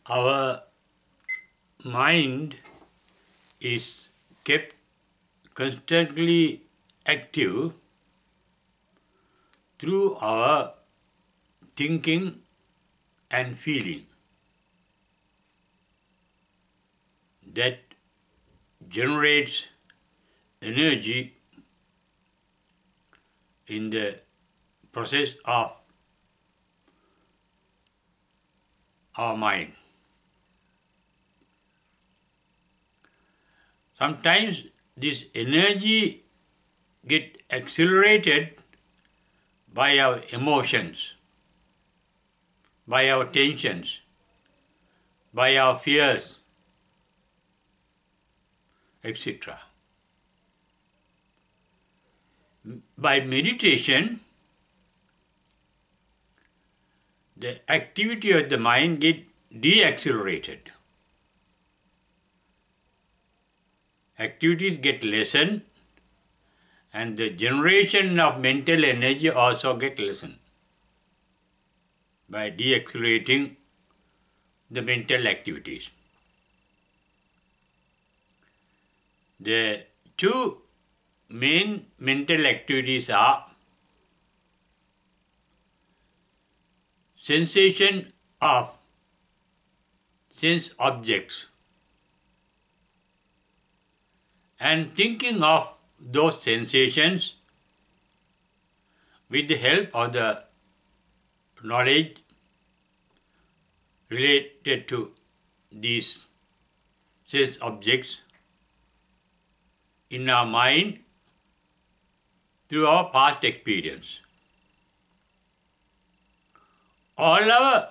Our mind is kept constantly active through our thinking and feeling that generates energy in the process of our mind. Sometimes this energy gets accelerated by our emotions, by our tensions, by our fears, etc. By meditation, the activity of the mind gets deaccelerated. Activities get lessened and the generation of mental energy also gets lessened by deaccelerating the mental activities. The two main mental activities are sensation of sense objects and thinking of those sensations with the help of the knowledge related to these sense objects in our mind through our past experience. All our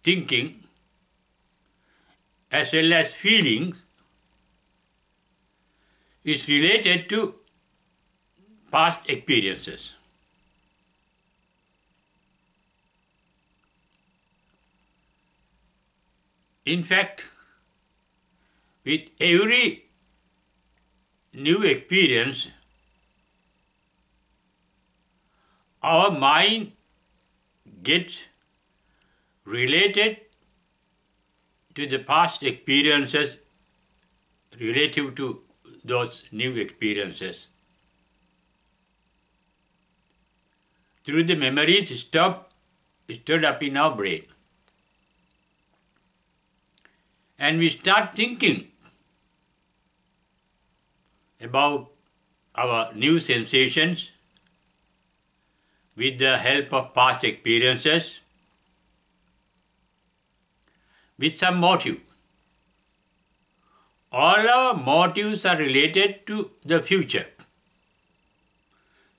thinking as well as feelings is related to past experiences. In fact, with every new experience, our mind gets related to the past experiences relative to those new experiences through the memories stored up in our brain. And we start thinking about our new sensations with the help of past experiences with some motive. All our motives are related to the future,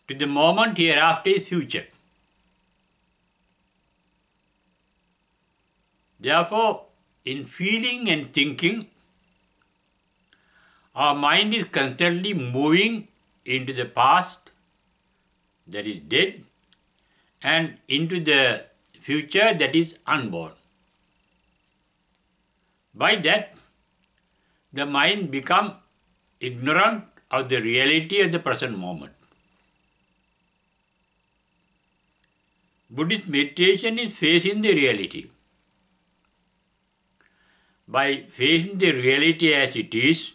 to the moment hereafter is future. Therefore, in feeling and thinking, our mind is constantly moving into the past, that is dead, and into the future, that is unborn. By that, the mind becomes ignorant of the reality of the present moment. Buddhist meditation is facing the reality. By facing the reality as it is,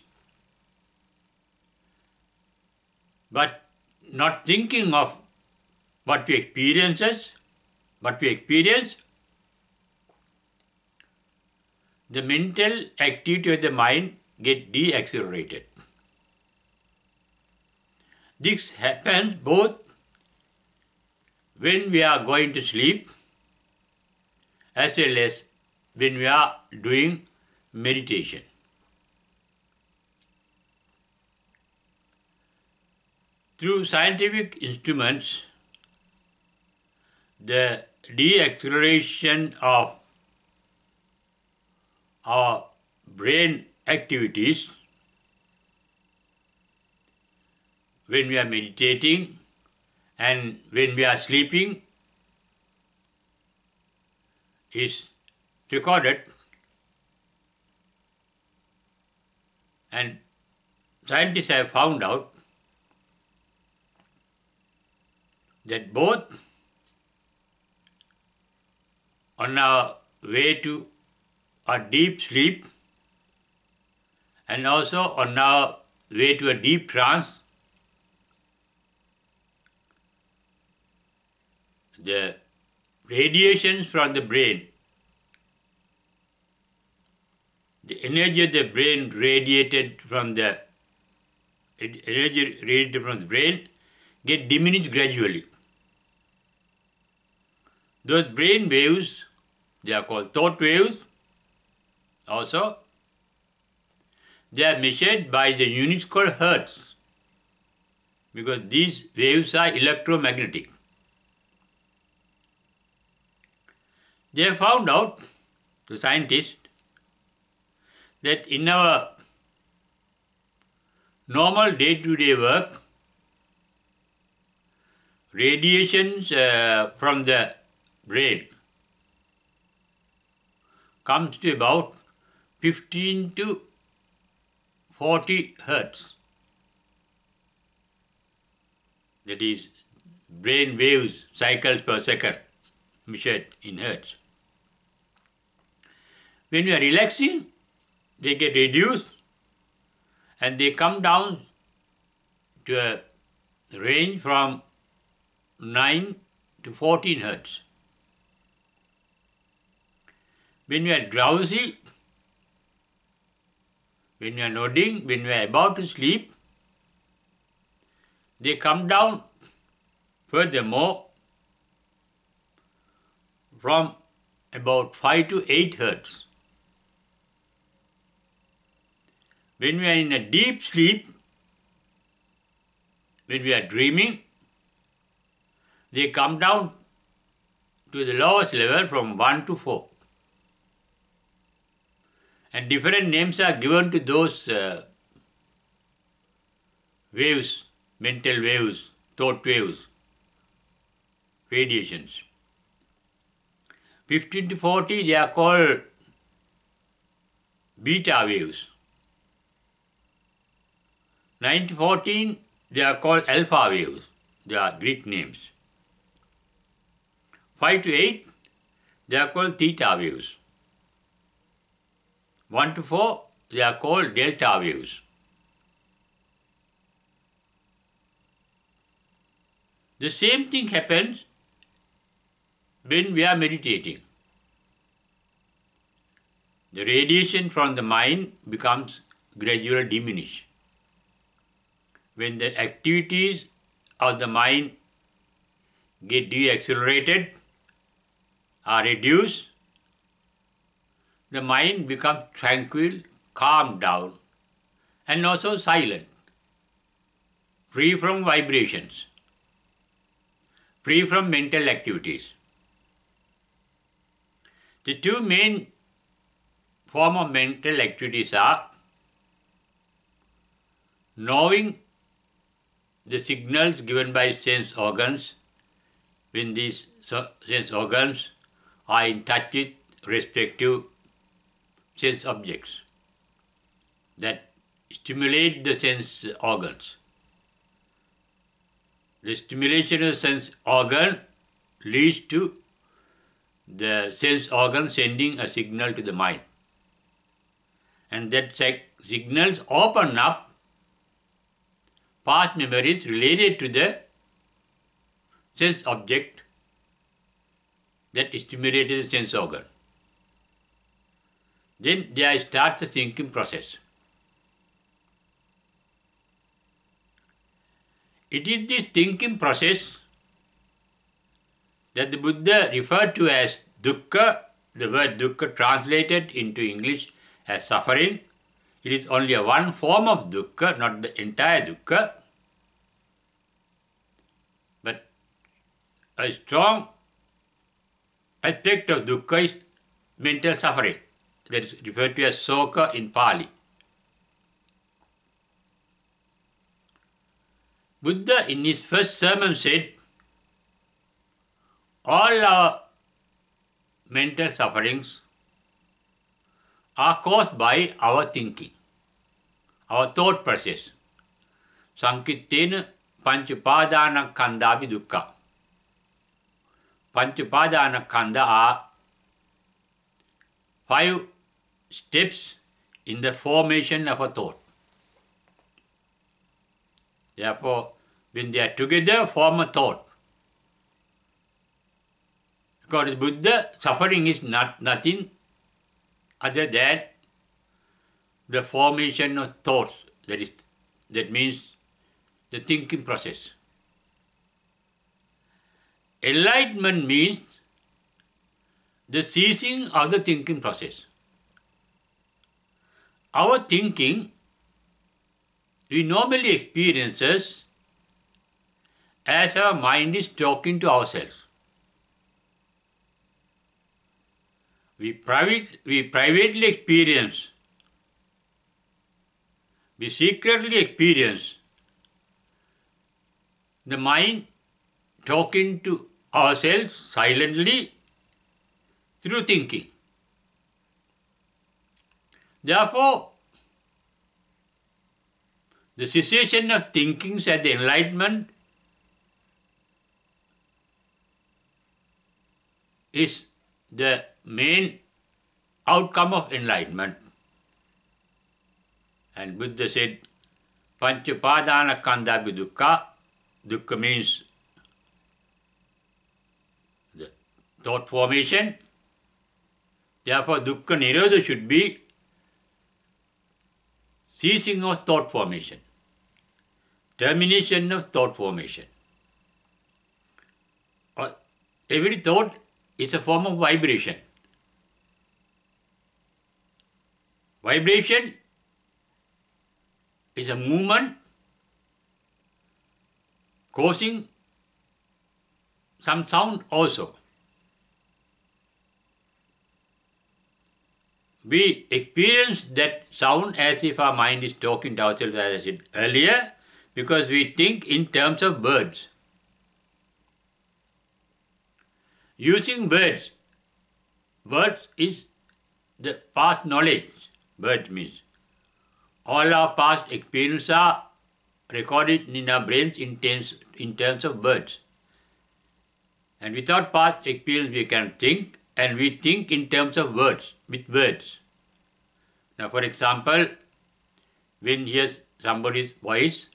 but not thinking of what we experience, the mental activity of the mind gets deaccelerated. This happens both when we are going to sleep as well as when we are doing meditation. Through scientific instruments, the deacceleration of our brain activities when we are meditating and when we are sleeping is recorded, and scientists have found out that both on our way to a deep sleep and also on our way to a deep trance, the radiations from the brain, the energy of the brain radiated from the brain get diminished gradually. Those brain waves, they are called thought waves also. They are measured by the units called hertz because these waves are electromagnetic. They have found out, the scientists, that in our normal day-to-day work, radiations from the brain comes to about 15 to 40 hertz. That is brain waves, cycles per second, measured in hertz. When we are relaxing, they get reduced and they come down to a range from 9 to 14 hertz. When we are drowsy, when we are nodding, when we are about to sleep, they come down furthermore from about 5 to 8 hertz. When we are in a deep sleep, when we are dreaming, they come down to the lowest level from 1 to 4. And different names are given to those waves, mental waves, thought waves, radiations. 15 to 40, they are called beta waves. 9 to 14, they are called alpha waves. They are Greek names. 5 to 8, they are called theta waves. 1 to 4, they are called delta waves. The same thing happens when we are meditating. The radiation from the mind becomes gradually diminished. When the activities of the mind get deaccelerated or reduced, the mind becomes tranquil, calmed down, and also silent, free from vibrations, free from mental activities. The two main forms of mental activities are knowing the signals given by sense organs when these sense organs are in touch with respective sense objects that stimulate the sense organs. The stimulation of sense organ leads to the sense organ sending a signal to the mind. And that signals open up past memories related to the sense object that stimulated the sense organ. Then there starts the thinking process. It is this thinking process that the Buddha referred to as dukkha, the word dukkha translated into English as suffering. It is only one form of dukkha, not the entire dukkha. But a strong aspect of dukkha is mental suffering. That is referred to as soka in Pali. Buddha in his first sermon said, all our mental sufferings are caused by our thinking, our thought process. Sankittena panchupadana khandhavi dukkha. Panchupadana khandha are 5 steps in the formation of a thought. Therefore, when they are together, form a thought. According to Buddha, suffering is nothing other than the formation of thoughts. That means the thinking process. Enlightenment means the ceasing of the thinking process. Our thinking, we normally experience as our mind is talking to ourselves. We privately experience, we secretly experience the mind talking to ourselves silently through thinking. Therefore, the cessation of thinking at the enlightenment is the main outcome of enlightenment. And Buddha said, Panchapadana khandhapi dukkha. Dukkha means the thought formation. Therefore, dukkha nirodha should be ceasing of thought formation, termination of thought formation. Every thought is a form of vibration. Vibration is a movement causing some sound also. We experience that sound as if our mind is talking to ourselves, as I said earlier, because we think in terms of words. Using words. Words is the past knowledge. Words means all our past experiences are recorded in our brains in terms of words. And without past experience we can think, and we think in terms of words, with words. Now for example, when we hear somebody's voice,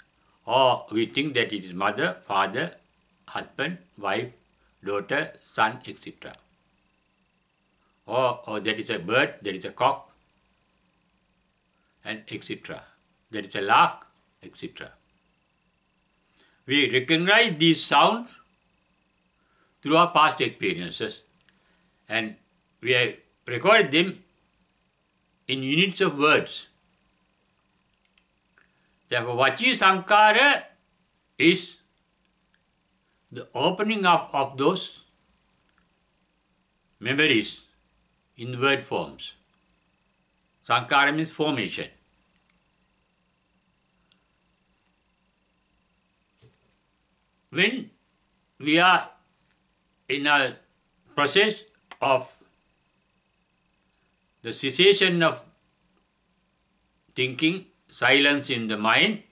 or we think that it is mother, father, husband, wife, daughter, son, etc. Or that is a bird, that is a cock, and etc. That is a lark, etc. We recognize these sounds through our past experiences, and we have recorded them in units of words. Therefore, Vachi Sankara is the opening up of those memories in word forms. Sankara means formation. When we are in a process of the cessation of thinking, silence in the mind,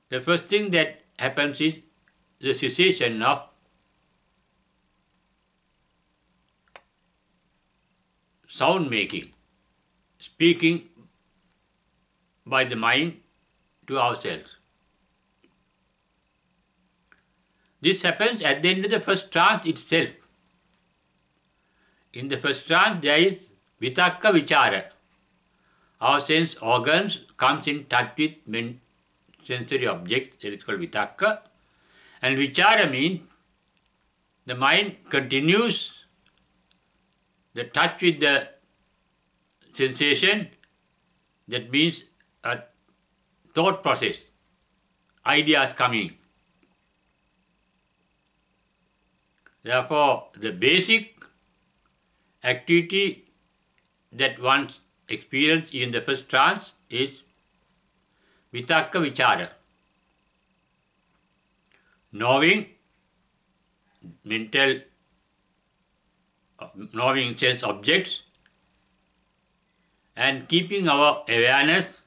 the first thing that happens is the cessation of sound making, speaking by the mind to ourselves. This happens at the end of the first trance itself. In the first trance there is vitakka vichara. Our sense organs comes in touch with sensory objects, that is called vitakka. And vichara means the mind continues the touch with the sensation. That means a thought process, ideas coming. Therefore, the basic activity that one experiences in the first trance is vitakka vichara. Knowing knowing sense objects, and keeping our awareness,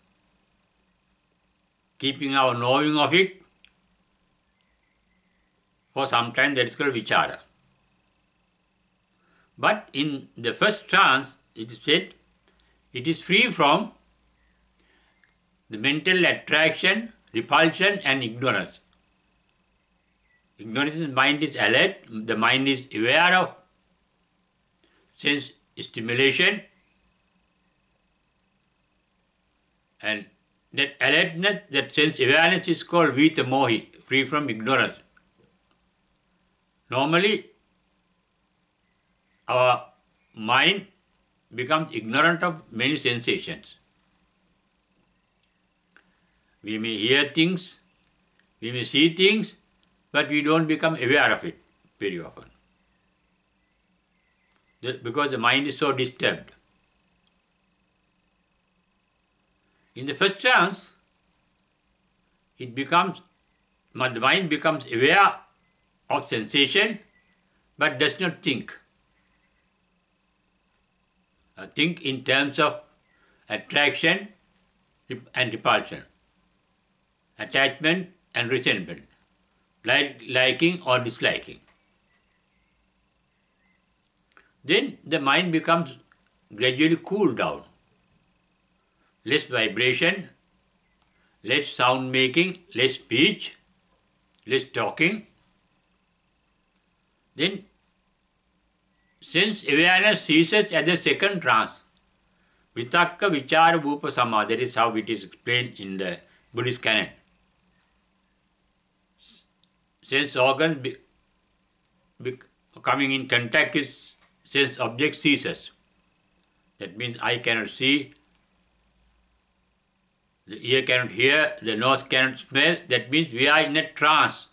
keeping our knowing of it for some time, that is called vichara. But in the first trance, it is said, it is free from the mental attraction, repulsion and ignorance. Ignorance, the mind is alert, the mind is aware of sense stimulation, and that alertness, that sense awareness is called vita mohi, free from ignorance. Normally, our mind becomes ignorant of many sensations. We may hear things, we may see things, but we don't become aware of it very often. Because the mind is so disturbed. In the first trance, the mind becomes aware of sensation, but does not think. Think in terms of attraction and repulsion, attachment and resentment, liking or disliking. Then the mind becomes gradually cooled down. Less vibration, less sound making, less speech, less talking. Then sense awareness ceases at the second trance. Vitakka vichara bhupa sama. That is how it is explained in the Buddhist canon. Sense organ coming in contact with sense object ceases. That means eye cannot see, the ear cannot hear, the nose cannot smell. That means we are in a trance.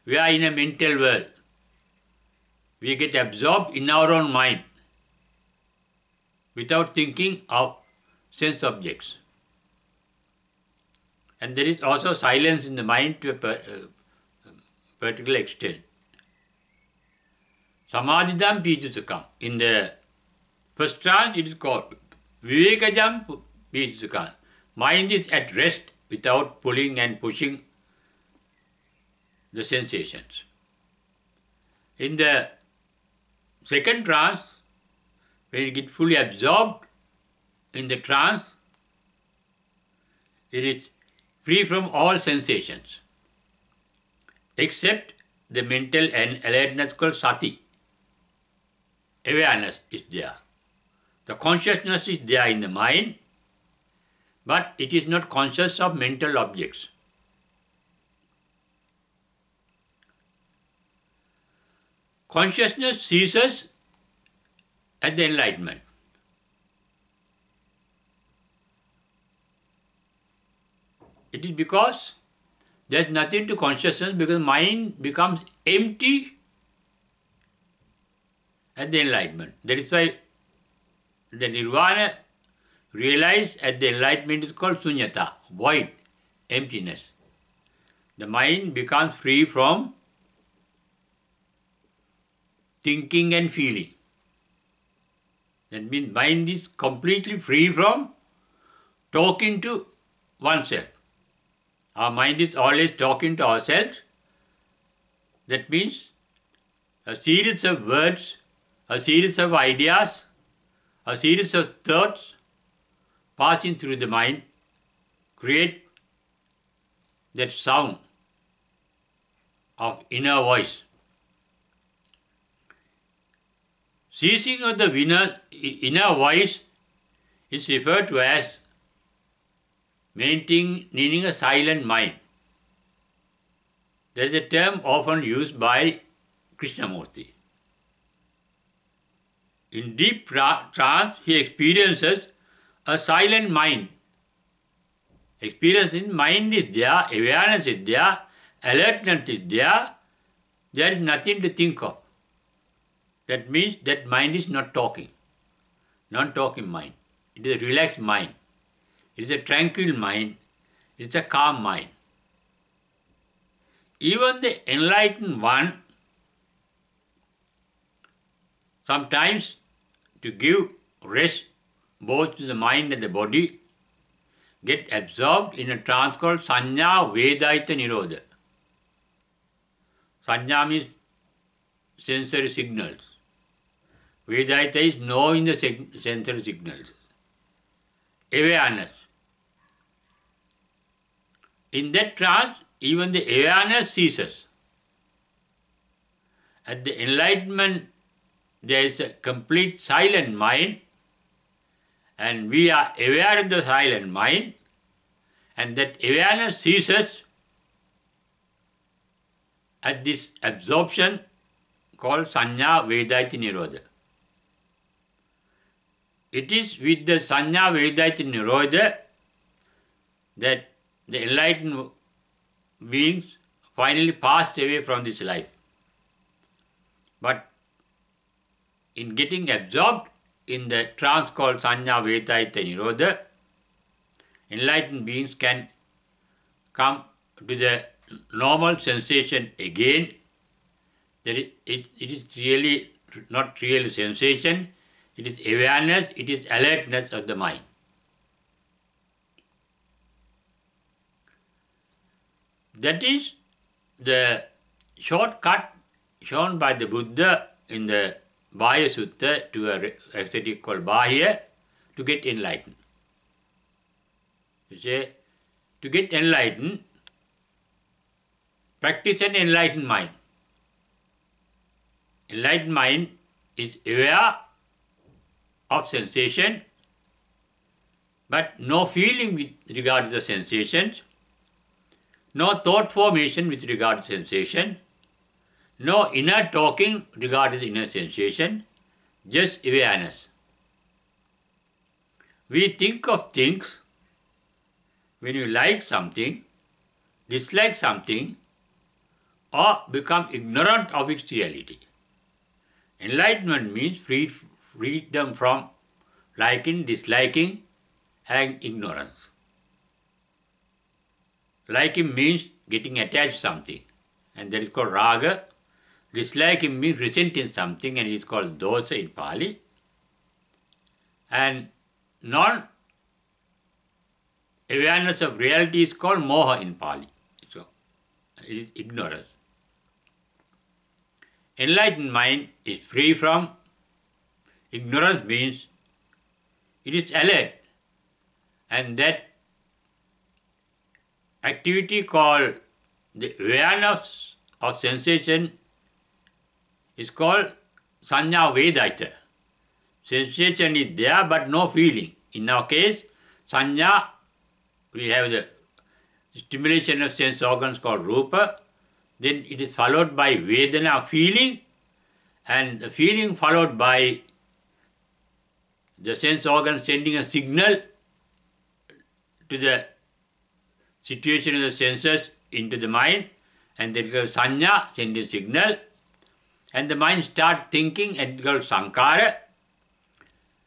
We are in a mental world. We get absorbed in our own mind without thinking of sense objects. And there is also silence in the mind to a particular extent. Samadhidam pijusukam. In the first trance it is called vivekajam pijusukam. Mind is at rest without pulling and pushing the sensations. In the second trance, when you get fully absorbed in the trance, it is free from all sensations, except the mental and alertness called sati. Awareness is there. The consciousness is there in the mind, but it is not conscious of mental objects. Consciousness ceases at the enlightenment. It is because there is nothing to consciousness, because mind becomes empty at the enlightenment. That is why the nirvana realized at the enlightenment is called sunyata, void, emptiness. The mind becomes free from thinking and feeling. That means mind is completely free from talking to oneself. Our mind is always talking to ourselves. That means a series of words, a series of ideas, a series of thoughts passing through the mind create that sound of inner voice. Ceasing of the inner voice is referred to as maintaining a silent mind. There is a term often used by Krishnamurti. In deep trance, he experiences a silent mind. Experience in mind is there, awareness is there, alertness is there. There is nothing to think of. That means that mind is not talking. Non-talking mind. It is a relaxed mind. It is a tranquil mind. It is a calm mind. Even the enlightened one, sometimes to give rest both to the mind and the body, get absorbed in a trance called Sanya Vedaita Nirodha. Sanya means sensory signals. Vedanta is knowing the sensory signals. Awareness. In that trance, even the awareness ceases. At the enlightenment, there is a complete silent mind, and we are aware of the silent mind, and that awareness ceases at this absorption called Sanya Vedaiti Nirodha. It is with the Sanya Vedaiti Nirodha that the enlightened beings finally passed away from this life. But in getting absorbed in the trance called Sanya Vedaita Nirodha, enlightened beings can come to the normal sensation again. It is really not real sensation, it is awareness, it is alertness of the mind. That is the shortcut shown by the Buddha in the Bahya Sutta to a ascetic called Bahya to get enlightened. You say, to get enlightened, practice an enlightened mind. Enlightened mind is aware of sensation, but no feeling with regard to the sensations, no thought formation with regard to sensation, no inner talking regarding the inner sensation, just awareness. We think of things when you like something, dislike something, or become ignorant of its reality. Enlightenment means freedom from liking, disliking, and ignorance. Liking means getting attached to something, and that is called raga. Disliking means resenting something, and it is called dosa in Pali. And non-awareness of reality is called moha in Pali. So, it is ignorance. Enlightened mind is free from ignorance, means it is alert, and that activity called the awareness of sensation is called Sanya Vedaita. Sensation is there but no feeling. In our case, Sanya, we have the stimulation of sense organs called Rupa, then it is followed by Vedana, feeling, and the feeling followed by the sense organ sending a signal to the situation of the senses into the mind, and there is a Sanya sending signal, and the mind starts thinking, and it goes Sankara,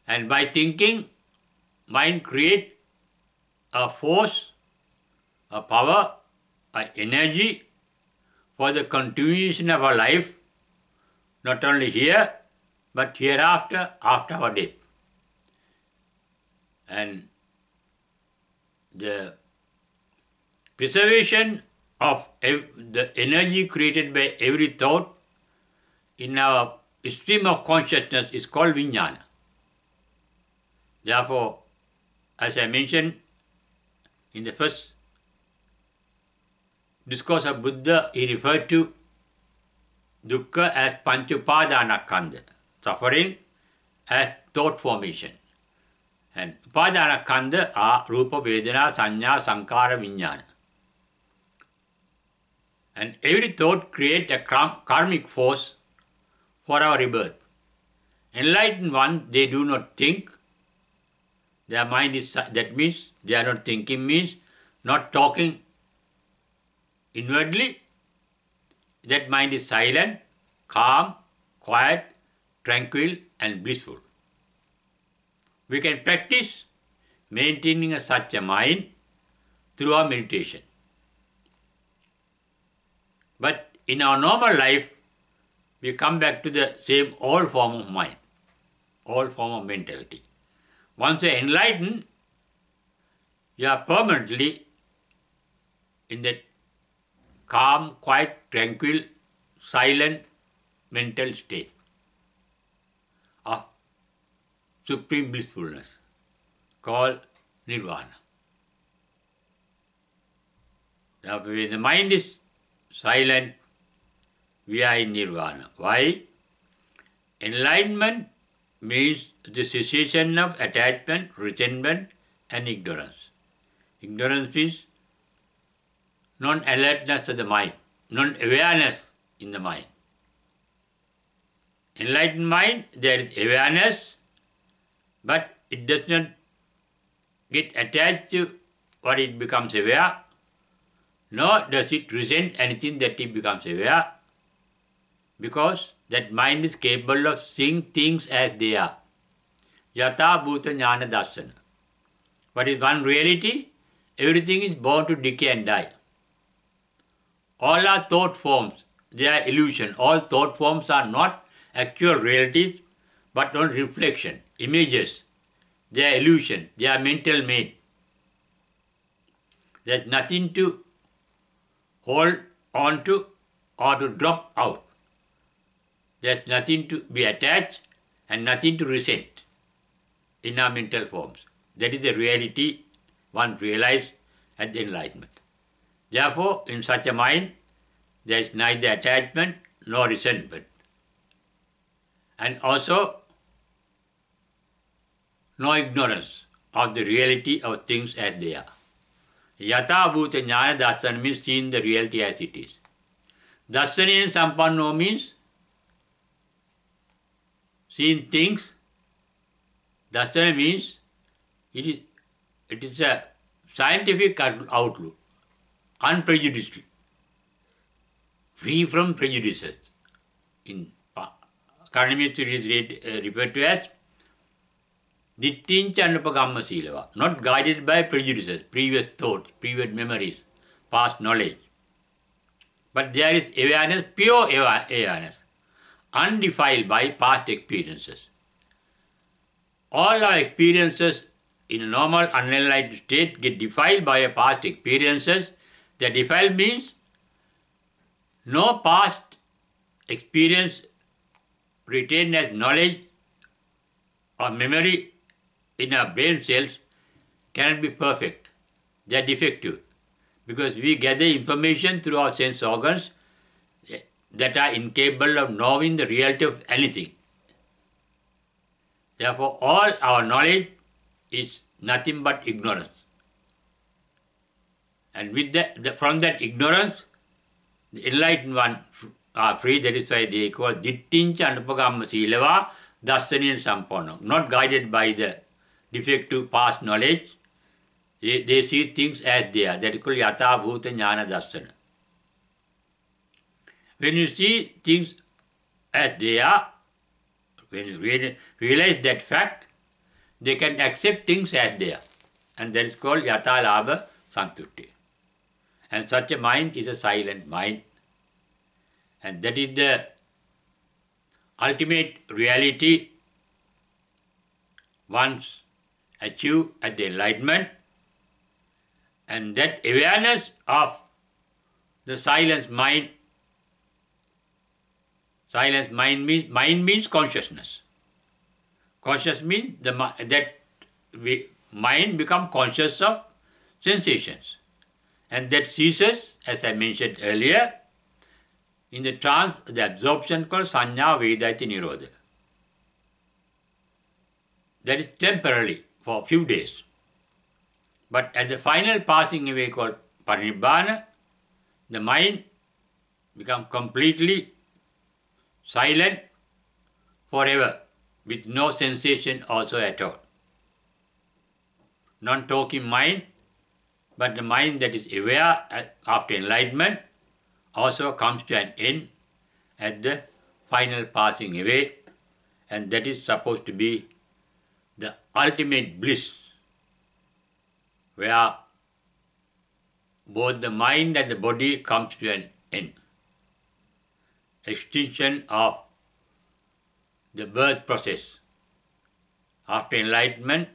and by thinking, mind creates a force, a power, an energy for the continuation of our life, not only here, but hereafter, after our death. And the preservation of the energy created by every thought in our stream of consciousness is called Vijnana. Therefore, as I mentioned in the first discourse of Buddha, he referred to dukkha as panchupadana-khandha, suffering as thought formation. And upadana-khandha are rupa, vedana, sanya, sankara, vijnana. And every thought creates a karmic force for our rebirth. Enlightened ones, they do not think. Their mind is, that means they are not thinking, means not talking inwardly. That mind is silent, calm, quiet, tranquil, and blissful. We can practice maintaining such a mind through our meditation. But in our normal life, we come back to the same old form of mind, old form of mentality. Once you are enlightened, you are permanently in that calm, quiet, tranquil, silent mental state. A supreme blissfulness called nirvana. Now, when the mind is silent, we are in nirvana. Why? Enlightenment means the cessation of attachment, resentment, and ignorance. Ignorance is non-alertness of the mind, non-awareness in the mind. Enlightened mind, there is awareness, but it does not get attached to what it becomes aware, nor does it resent anything that it becomes aware, because that mind is capable of seeing things as they are. Yatha bhuta jnana darsana. What is one reality? Everything is born to decay and die. All are thought forms, they are illusion. All thought forms are not actual realities, but only reflection, images. They are illusion, they are mental made. There is nothing to hold on to or to drop out. There is nothing to be attached and nothing to resent in our mental forms. That is the reality one realizes at the enlightenment. Therefore, in such a mind, there is neither attachment nor resentment. And also, no ignorance of the reality of things as they are. Yatha bhuta jnana darsana means seeing the reality as it is. Darsanena sampanno means seeing things. Darsana means it is a scientific outlook, unprejudiced, free from prejudices. In Karnamitra is referred to as dittincha anupagamma silava, not guided by prejudices, previous thoughts, previous memories, past knowledge. But there is awareness, pure awareness, undefiled by past experiences. All our experiences in a normal unenlightened state get defiled by our past experiences. The defiled means no past experience retained as knowledge or memory in our brain cells cannot be perfect. They are defective because we gather information through our sense organs that are incapable of knowing the reality of anything. Therefore, all our knowledge is nothing but ignorance. And with from that ignorance, the enlightened one are free. That is why they call dittincha anupagamma silava darsaniya sampanno. Not guided by the defective past knowledge, they see things as they are. That is called yatha bhuta jnana darsana. When you see things as they are, when you realize that fact, they can accept things as they are. And that is called yatha labha santutti. And such a mind is a silent mind. And that is the ultimate reality once achieved at the enlightenment. And that awareness of the silent mind means consciousness. Conscious means that mind becomes conscious of sensations. And that ceases, as I mentioned earlier, in the trance, the absorption called sanya vedati nirodha. That is temporarily for a few days. But at the final passing away called parinibbana, the mind becomes completely silent forever with no sensation also at all. Non-talking mind, but the mind that is aware after enlightenment also comes to an end at the final passing away, and that is supposed to be the ultimate bliss, where both the mind and the body comes to an end. Extinction of the birth process. After enlightenment,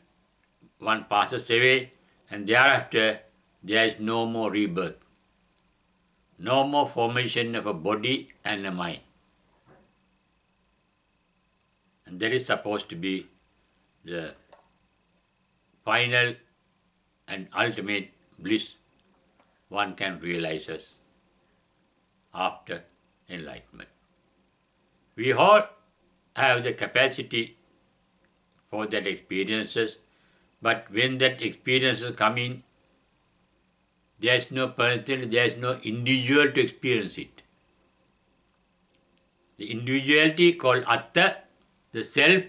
one passes away, and thereafter there is no more rebirth. No more formation of a body and a mind. And that is supposed to be the final and ultimate bliss one can realize after enlightenment. We all have the capacity for that experiences, but when that experiences come in, there is no person, there is no individual to experience it. The individuality called Atta, the self,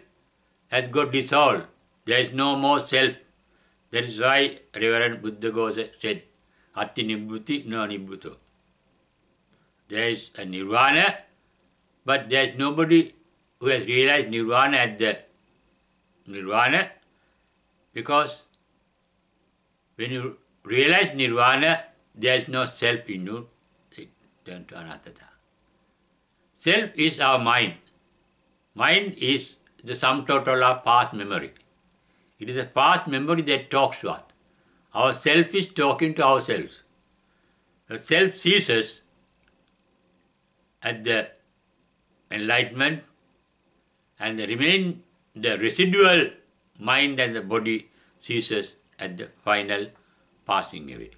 has got dissolved. There is no more self. That is why Reverend Buddha Ghosa said, Atti Nibbhuti no Nibbhuto. There is a nirvana, but there is nobody who has realized nirvana at the nirvana, because when you realize nirvana, there is no self in you. It turns to anattata. Self is our mind. Mind is the sum total of past memory. It is a past memory that talks to us. Our self is talking to ourselves. The self ceases at the enlightenment, and the residual mind and the body ceases at the final passing away.